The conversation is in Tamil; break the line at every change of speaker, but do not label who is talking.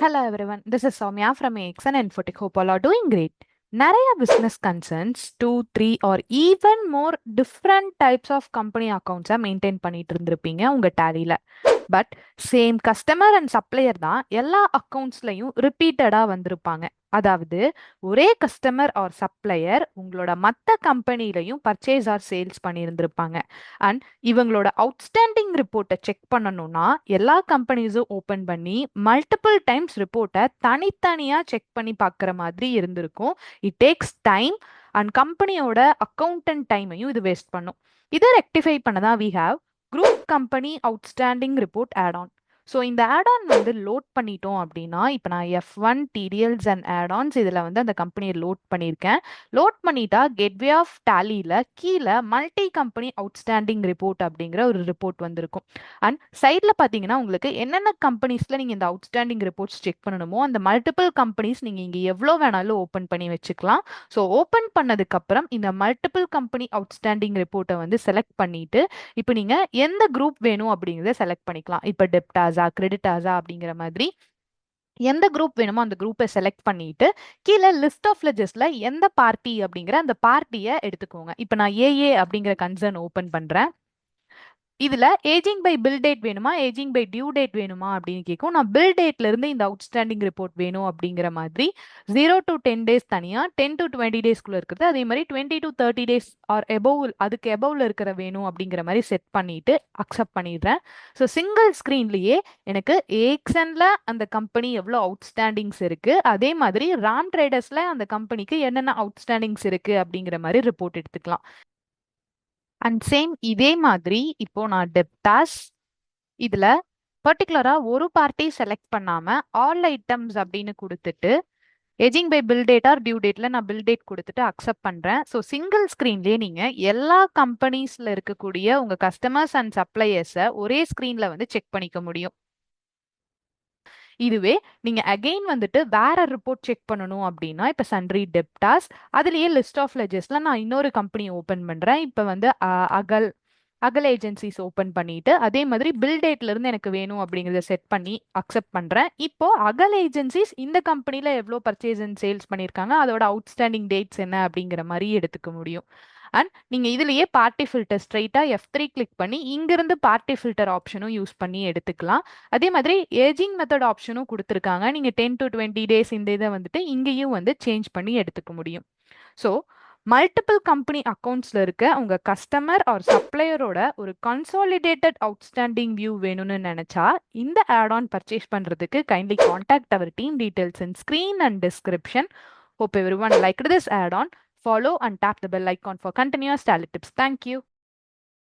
Hello everyone, this is Soumya from AXN Infotech. Hope all are doing great. நிறைய business concerns, 2, 3 or even more different types of company accounts maintain பண்ணிட்டு இருந்திருப்பீங்க உங்க டேலியில். But same customer and supplier தான் எல்லா அக்கௌண்ட்ஸ்லையும் ரிப்பீட்டடாக வந்திருப்பாங்க. அதாவது ஒரே கஸ்டமர் ஆர் சப்ளையர் உங்களோட மற்ற கம்பெனிலையும் பர்ச்சேஸ் ஆர் சேல்ஸ் பண்ணியிருந்திருப்பாங்க. அண்ட் இவங்களோட அவுட்ஸ்டாண்டிங் ரிப்போர்ட்டை செக் பண்ணணும்னா எல்லா கம்பெனிஸும் ஓப்பன் பண்ணி மல்டிபிள் டைம்ஸ் ரிப்போர்ட்டை தனித்தனியாக செக் பண்ணி பார்க்குற மாதிரி இருந்திருக்கும். இட் டேக்ஸ் டைம் அண்ட் கம்பெனியோட அக்கௌண்டன்ட் டைமையும் இது வேஸ்ட் பண்ணும். இதை ரெக்டிஃபை பண்ண தான் we have group company outstanding report add on. So இந்த ஆட்-ஆன் வந்து லோட் பண்ணிட்டோம் அப்படின்னா, இப்போ நான் F1 டிடிஎல்ஸ் அண்ட் ஆட்-ஆன்ஸ் இதில் வந்து அந்த கம்பெனியை லோட் பண்ணியிருக்கேன். லோட் பண்ணிட்டா கெட்வே ஆஃப் டேலியில் கீழே மல்டி கம்பெனி அவுட்ஸ்டாண்டிங் ரிப்போர்ட் அப்படிங்கிற ஒரு ரிப்போர்ட் வந்திருக்கும். அண்ட் சைடில் பார்த்தீங்கன்னா உங்களுக்கு என்னென்ன கம்பெனிஸில் நீங்கள் இந்த அவுட்ஸ்டாண்டிங் ரிப்போர்ட்ஸ் செக் பண்ணணுமோ அந்த மல்டிபிள் கம்பெனிஸ் நீங்கள் இங்கே எவ்வளோ வேணாலும் ஓப்பன் பண்ணி வச்சுக்கலாம். ஸோ ஓப்பன் பண்ணதுக்கப்புறம் இந்த மல்டிபிள் கம்பெனி அவுட்ஸ்டாண்டிங் ரிப்போர்ட்டை வந்து செலக்ட் பண்ணிட்டு இப்போ நீங்கள் எந்த குரூப் வேணும் அப்படிங்கிறத செலக்ட் பண்ணிக்கலாம். இப்போ டெப்டாஸா கிரெடிட்டாஸா அப்படிங்கிற மாதிரி எந்த குரூப் வேணுமோ அந்த குரூப்பை செலக்ட் பண்ணிட்டு கீழே லிஸ்ட் ஆஃப் லெஜஸ்ல எந்த பார்ட்டி அப்படிங்கிற அந்த பார்ட்டியை எடுத்துக்கோங்க. இப்போ நான் ஏஏ அப்படிங்கிற கன்சர்ன் ஓப்பன் பண்றேன். இதுல ஏஜிங் பை பில் டேட் வேணுமா ஏஜிங் பை டியூ டேட் வேணுமா அப்படின்னு கேட்கும். நான் பில் டேட்ல இருந்து இந்த அவுட்ஸ்டாண்டிங் ரிப்போர்ட் வேணும் அப்படிங்கிற மாதிரி 0 to 10 days தனியா 10 to 20 daysக்குள்ள இருக்குது. அதே மாதிரி 20 to 30 days ஆர் எபோவ் அதுக்கு எபோவ்ல இருக்கிற வேணும் அப்படிங்கிற மாதிரி செட் பண்ணிட்டு அக்செப்ட் பண்ணிடுறேன். ஸோ சிங்கிள் ஸ்க்ரீன்லயே எனக்கு ஏஎக்ஸ்என்ல அந்த கம்பெனி எவ்வளோ அவுட்ஸ்டாண்டிங்ஸ் இருக்கு, அதே மாதிரி ராம் ட்ரேடர்ஸ்ல அந்த கம்பெனிக்கு என்னென்ன அவுட்ஸ்டாண்டிங்ஸ் இருக்கு அப்படிங்கிற மாதிரி ரிப்போர்ட் எடுத்துக்கலாம். அண்ட் சேம் இதே மாதிரி இப்போ நான் டெப்டாஸ் இதுல பர்டிகுலரா ஒரு பார்ட்டி செலக்ட் பண்ணாம ஆல் ஐட்டம்ஸ் அப்படின்னு கொடுத்துட்டு ageing by bill date or due டேட்ல நான் பில் டேட் கொடுத்துட்டு அக்செப்ட் பண்றேன். ஸோ சிங்கிள் ஸ்கிரீன்லயே நீங்க எல்லா கம்பெனிஸ்ல இருக்கக்கூடிய உங்க கஸ்டமர்ஸ் அண்ட் சப்ளையர்ஸை ஒரே ஸ்கிரீன்ல வந்து செக் பண்ணிக்க முடியும். இதுவே நீங்க அகெயின் வந்துட்டு வேற ரிப்போர்ட் செக் பண்ணணும் அப்படின்னா இப்போ சன்ட்ரி டெப்டாஸ் அதுலயே லிஸ்ட் ஆஃப் லெஜஸ்ல நான் இன்னொரு கம்பெனி ஓப்பன் பண்றேன். இப்போ வந்து அகல் அகல் ஏஜென்சிஸ் ஓப்பன் பண்ணிட்டு அதே மாதிரி பில் டேட்ல இருந்து எனக்கு வேணும் அப்படிங்கறத செட் பண்ணி அக்செப்ட் பண்றேன். இப்போ அகல் ஏஜென்சிஸ் இந்த கம்பெனில எவ்வளோ பர்ச்சேஸ் அண்ட் சேல்ஸ் பண்ணியிருக்காங்க, அதோட அவுட்ஸ்டாண்டிங் டேட்ஸ் என்ன அப்படிங்கிற மாதிரி எடுத்துக்க முடியும். அண்ட் நீங்க இதுலயே பார்ட்டி ஃபில்டர் ஸ்ட்ரைட்டா F3 கிளிக் பண்ணி இங்கிருந்து பார்ட்டி ஃபில்டர் ஆப்ஷனும் யூஸ் பண்ணி எடுத்துக்கலாம். அதே மாதிரி ஏஜிங் மெத்தட் ஆப்ஷனும் கொடுத்துருக்காங்க. நீங்க 10 to 20 days இந்த இதை வந்துட்டு இங்கேயும் வந்து சேஞ்ச் பண்ணி எடுத்துக்க முடியும். ஸோ மல்டிபிள் கம்பெனி அக்கௌண்ட்ஸ்ல இருக்க உங்க கஸ்டமர் ஆர் சப்ளையரோட ஒரு கன்சாலிடேட்டட் அவுட்ஸ்டாண்டிங் வியூ வேணும்னு நினைச்சா இந்த ஆட்-ஆன் பர்ச்சேஸ் பண்றதுக்கு kindly contact our team details in screen and description. Hope everyone liked this add-on. Follow and tap the bell icon for continuous tally tips. Thank you.